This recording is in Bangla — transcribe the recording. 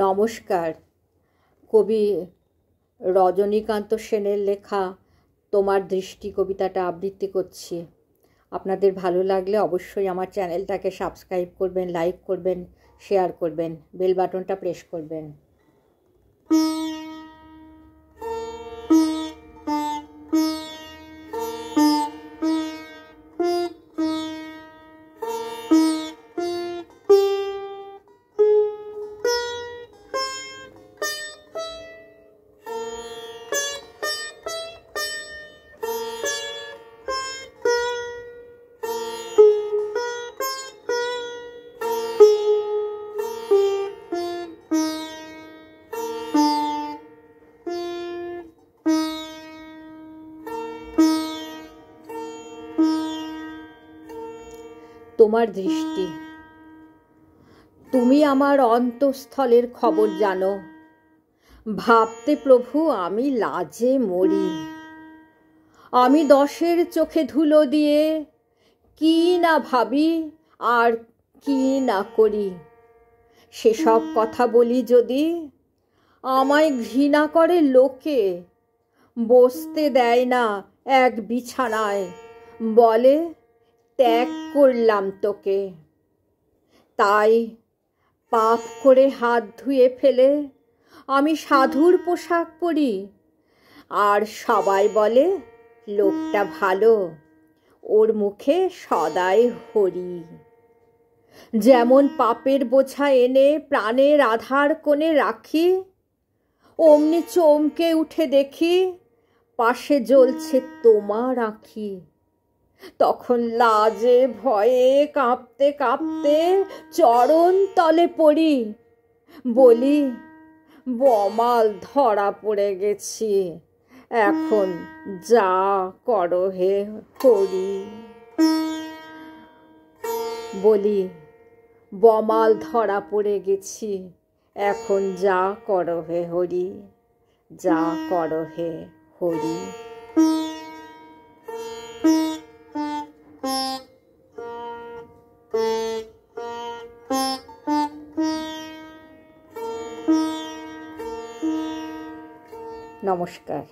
নমস্কার। কবি রজনীকান্ত সেনের লেখা তোমার দৃষ্টি কবিতাটা আবৃত্তি করছি। আপনাদের ভালো লাগলে অবশ্যই আমার চ্যানেলটাকে সাবস্ক্রাইব করবেন, লাইক করবেন, শেয়ার করবেন, বেল বাটনটা প্রেস করবেন। তোমার দৃষ্টি। তুমি আমার অন্তঃস্থলের খবর জানো। ভাবতে প্রভু আমি লাজে মরি। আমি দশের চোখে ধুলো দিয়ে কি না ভাবি আর কি না করি। সেসব কথা বলি যদি আমায় ঘৃণা করে লোকে। বসতে দেয় না এক বিছানায়, বলে ত্যাগ করলাম তোকে। তাই পাপ করে হাত ধুয়ে ফেলে আমি সাধুর পোশাক পরি। আর সবাই বলে লোকটা ভালো, ওর মুখে সদাই হরি। যেমন পাপের বোঝা এনে প্রাণের আধার কোণে রাখি, অমনি চমকে উঠে দেখি পাশে জ্বলছে তোমার আঁখি। তখন লাজে ভয়ে কাঁপতে কাঁপতে চরণ তলে পড়ি। বলি বমাল ধরা পড়ে গেছি, এখন যা করো হে হরি। বলি বমাল ধরা পড়ে গেছি, এখন যা করো হে হরি, যা করো হে হরি। নমস্কার।